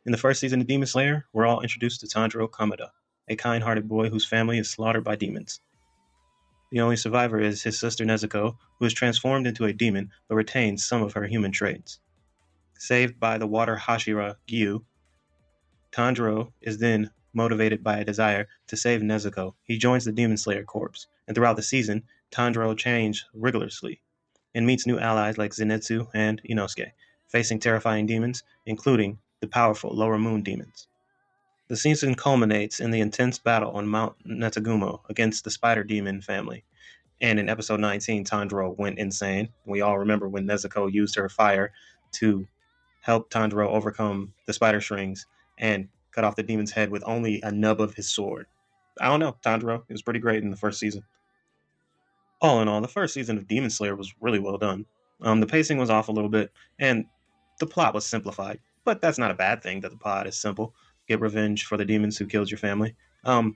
In the first season of Demon Slayer, we're all introduced to Tanjiro Kamada, a kind-hearted boy whose family is slaughtered by demons. The only survivor is his sister Nezuko, who is transformed into a demon but retains some of her human traits. Saved by the water Hashira Gyu, Tanjiro is then motivated by a desire to save Nezuko. He joins the Demon Slayer Corps, and throughout the season, Tanjiro changes rigorously and meets new allies like Zenitsu and Inosuke, facing terrifying demons, including the powerful Lower Moon demons. The season culminates in the intense battle on Mount Netagumo against the Spider Demon family. And in episode 19, Tanjiro went insane. We all remember when Nezuko used her fire to help Tanjiro overcome the spider strings and cut off the demon's head with only a nub of his sword. I don't know, Tanjiro, it was pretty great in the first season. All in all, the first season of Demon Slayer was really well done. The pacing was off a little bit, and the plot was simplified. But that's not a bad thing that the plot is simple. Get revenge for the demons who killed your family.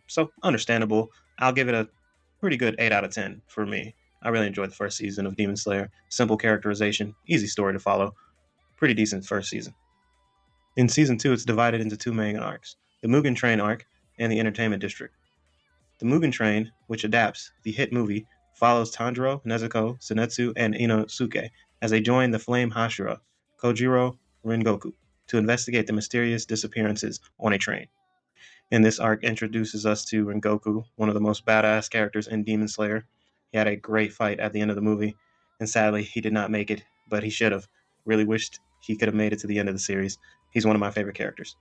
So understandable. I'll give it a pretty good 8 out of 10 for me. I really enjoyed the first season of Demon Slayer. Simple characterization, easy story to follow. Pretty decent first season. In season 2, it's divided into two main arcs, the Mugen Train arc and the Entertainment District. The Mugen Train, which adapts the hit movie, follows Tanjiro, Nezuko, Zenitsu, and Inosuke as they join the Flame Hashira, Kojiro Rengoku, to investigate the mysterious disappearances on a train. And this arc introduces us to Rengoku, one of the most badass characters in Demon Slayer. He had a great fight at the end of the movie, and sadly, he did not make it, but he should have. Really wished he could have made it to the end of the series. He's one of my favorite characters.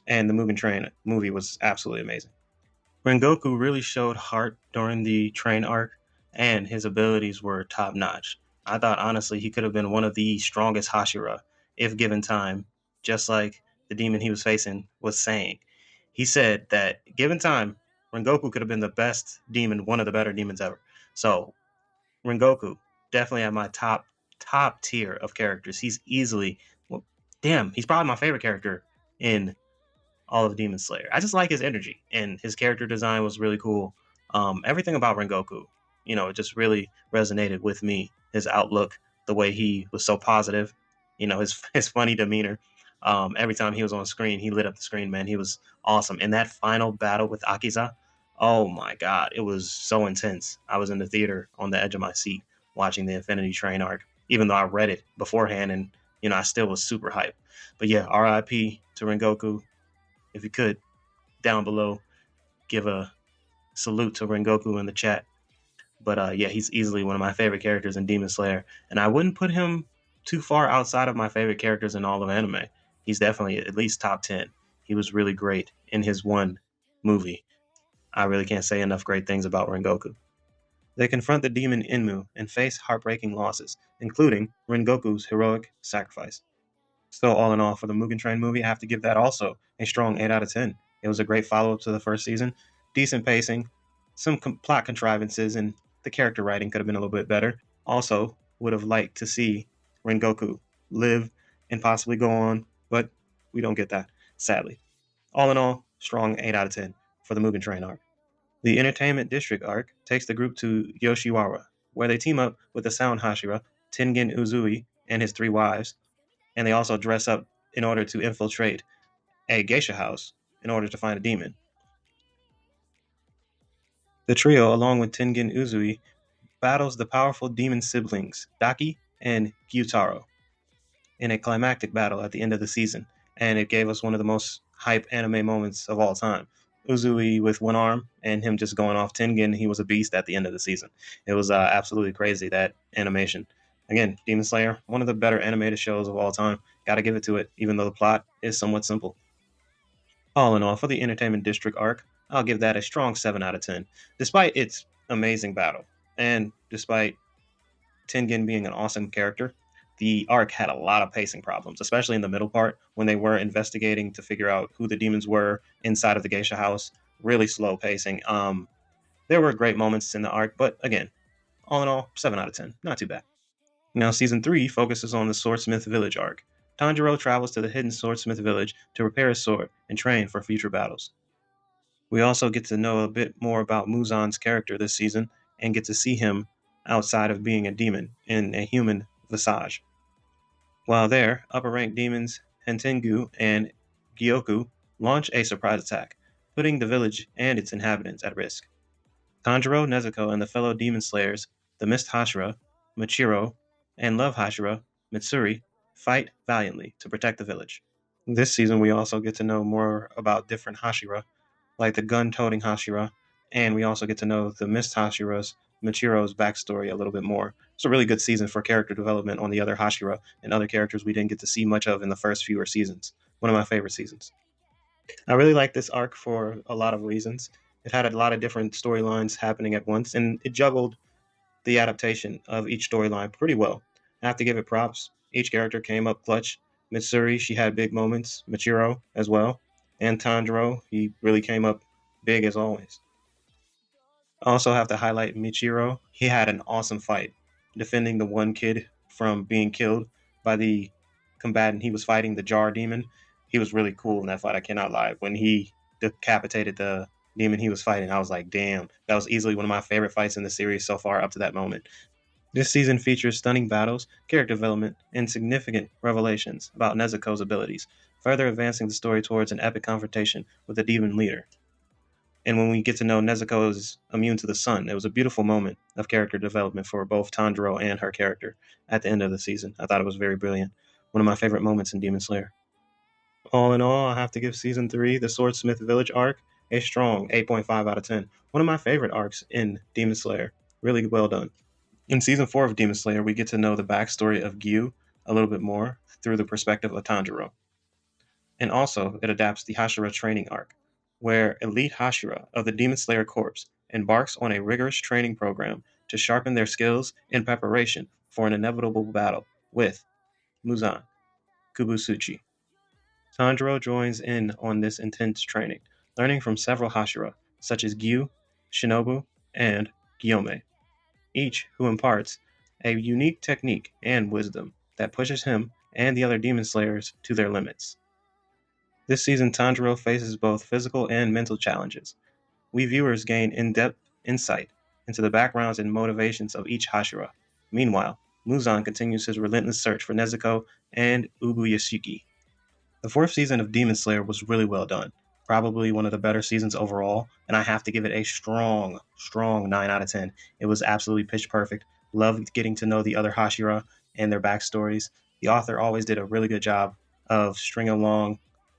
And the Mugen Train movie was absolutely amazing. Rengoku really showed heart during the train arc, and his abilities were top notch. I thought honestly he could have been one of the strongest Hashira if given time, just like the demon he was facing was saying. He said that given time, Rengoku could have been the best demon, one of the better demons ever. So Rengoku definitely at my top tier of characters. He's easily, well, damn, he's probably my favorite character in all of Demon Slayer. I just like his energy, and his character design was really cool. Everything about Rengoku, it just really resonated with me. His outlook, the way he was so positive, his funny demeanor. Every time he was on screen, he lit up the screen, man. He was awesome. And that final battle with Akiza, oh my God, it was so intense. I was in the theater on the edge of my seat watching the Infinity Train arc, even though I read it beforehand and, I still was super hyped. But yeah, RIP to Rengoku. If you could, down below, give a salute to Rengoku in the chat. But yeah, he's easily one of my favorite characters in Demon Slayer. And I wouldn't put him too far outside of my favorite characters in all of anime. He's definitely at least top 10. He was really great in his one movie. I really can't say enough great things about Rengoku. They confront the demon Inmu and face heartbreaking losses, including Rengoku's heroic sacrifice. So all in all, for the Mugen Train movie, I have to give that also a strong 8 out of 10. It was a great follow-up to the first season, decent pacing, some plot contrivances, and the character writing could have been a little bit better. Also, would have liked to see Rengoku live and possibly go on, but we don't get that, sadly. All in all, strong 8 out of 10 for the Mugen Train arc. The Entertainment District arc takes the group to Yoshiwara, where they team up with the Sound Hashira, Tengen Uzui, and his three wives, and they also dress up in order to infiltrate a geisha house in order to find a demon. The trio, along with Tengen Uzui, battles the powerful demon siblings Daki and Gyutaro in a climactic battle at the end of the season, and it gave us one of the most hype anime moments of all time. Uzui with one arm and him just going off. Tengen, he was a beast at the end of the season. It was absolutely crazy, that animation. Again, Demon Slayer, one of the better animated shows of all time. Gotta give it to it, even though the plot is somewhat simple. All in all, for the Entertainment District arc, I'll give that a strong 7 out of 10, despite its amazing battle. And despite Tengen being an awesome character, the arc had a lot of pacing problems, especially in the middle part when they were investigating to figure out who the demons were inside of the geisha house. Really slow pacing. There were great moments in the arc, but again, all in all, 7 out of 10. Not too bad. Now, Season 3 focuses on the Swordsmith Village arc. Tanjiro travels to the hidden Swordsmith Village to repair his sword and train for future battles. We also get to know a bit more about Muzan's character this season and get to see him outside of being a demon in a human visage. While there, upper-ranked demons Hentengu and Gyoku launch a surprise attack, putting the village and its inhabitants at risk. Tanjiro, Nezuko, and the fellow demon slayers, the Mist Hashira, Michiro, and Love Hashira, Mitsuri, fight valiantly to protect the village. This season, we also get to know more about different Hashira, like the gun-toting Hashira, and we also get to know the Mist Hashira's, Michiro's backstory a little bit more. It's a really good season for character development on the other Hashira and other characters we didn't get to see much of in the first fewer seasons. One of my favorite seasons. I really like this arc for a lot of reasons. It had a lot of different storylines happening at once, and it juggled the adaptation of each storyline pretty well. I have to give it props. Each character came up clutch. Mitsuri, she had big moments. Michiro as well. And Tanjiro, he really came up big as always. I also have to highlight Michiro. He had an awesome fight, defending the one kid from being killed by the combatant he was fighting, the Jar Demon. He was really cool in that fight, I cannot lie. When he decapitated the demon he was fighting, I was like, damn, that was easily one of my favorite fights in the series so far up to that moment. This season features stunning battles, character development, and significant revelations about Nezuko's abilities, further advancing the story towards an epic confrontation with the demon leader. And when we get to know Nezuko is immune to the sun, it was a beautiful moment of character development for both Tanjiro and her character at the end of the season. I thought it was very brilliant. One of my favorite moments in Demon Slayer. All in all, I have to give Season 3, the Swordsmith Village arc, a strong 8.5 out of 10. One of my favorite arcs in Demon Slayer. Really well done. In Season 4 of Demon Slayer, we get to know the backstory of Gyu a little bit more through the perspective of Tanjiro. And also, it adapts the Hashira training arc, where elite Hashira of the Demon Slayer Corps embarks on a rigorous training program to sharpen their skills in preparation for an inevitable battle with Muzan Kubutsuchi. Tanjiro joins in on this intense training, learning from several Hashira, such as Gyu, Shinobu, and Gyome, each who imparts a unique technique and wisdom that pushes him and the other demon slayers to their limits. This season, Tanjiro faces both physical and mental challenges. We viewers gain in-depth insight into the backgrounds and motivations of each Hashira. Meanwhile, Muzan continues his relentless search for Nezuko and Ubuyashiki. The fourth season of Demon Slayer was really well done. Probably one of the better seasons overall, and I have to give it a strong, strong 9 out of 10. It was absolutely pitch perfect. Loved getting to know the other Hashira and their backstories. The author always did a really good job of stringing along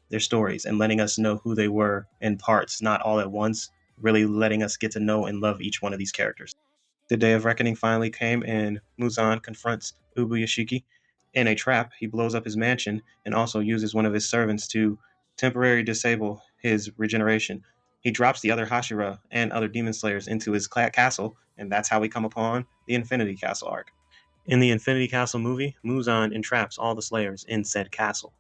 their stories and letting us know who they were in parts, not all at once, really letting us get to know and love each one of these characters. The day of reckoning finally came, and Muzan confronts Ubuyashiki. In a trap, he blows up his mansion and also uses one of his servants to temporarily disable his regeneration. He drops the other Hashira and other demon slayers into his castle, and that's how we come upon the Infinity Castle arc. In the Infinity Castle movie, Muzan entraps all the slayers in said castle.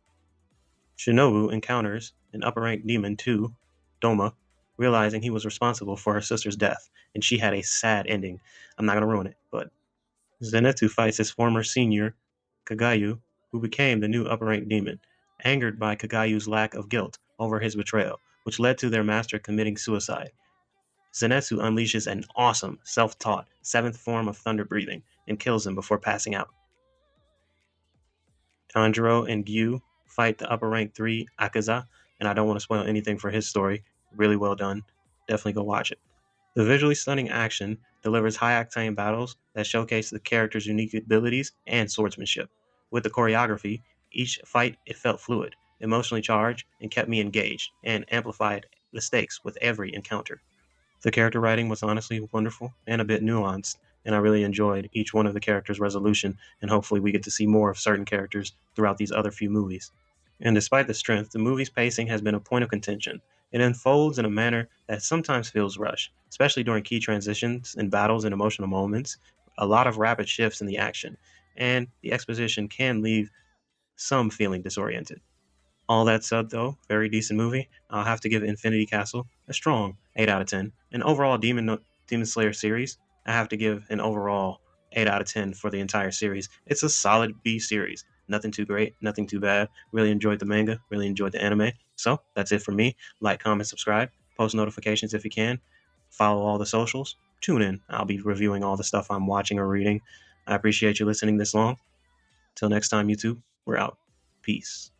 Shinobu encounters an upper-ranked demon too, Doma, realizing he was responsible for her sister's death, and she had a sad ending. I'm not going to ruin it, but Zenitsu fights his former senior, Kagayu, who became the new upper-ranked demon, angered by Kagayu's lack of guilt over his betrayal, which led to their master committing suicide. Zenitsu unleashes an awesome, self-taught, seventh form of thunder breathing and kills him before passing out. Tanjiro and Gyu fight the upper rank 3 Akaza, and I don't want to spoil anything for his story. Really well done. Definitely go watch it. The visually stunning action delivers high-octane battles that showcase the character's unique abilities and swordsmanship. With the choreography, each fight it felt fluid, emotionally charged, and kept me engaged, and amplified the stakes with every encounter. The character writing was honestly wonderful and a bit nuanced, and I really enjoyed each one of the characters' resolution, and hopefully we get to see more of certain characters throughout these other few movies. And despite the strength, the movie's pacing has been a point of contention. It unfolds in a manner that sometimes feels rushed, especially during key transitions and battles and emotional moments, a lot of rapid shifts in the action, and the exposition can leave some feeling disoriented. All that said, though, very decent movie. I'll have to give Infinity Castle a strong 8 out of 10. And overall, Demon Slayer series, I have to give an overall 8 out of 10 for the entire series. It's a solid B series. Nothing too great, nothing too bad. Really enjoyed the manga, really enjoyed the anime. So that's it for me. Like, comment, subscribe, post notifications if you can. Follow all the socials. Tune in. I'll be reviewing all the stuff I'm watching or reading. I appreciate you listening this long. Till next time, YouTube, we're out. Peace.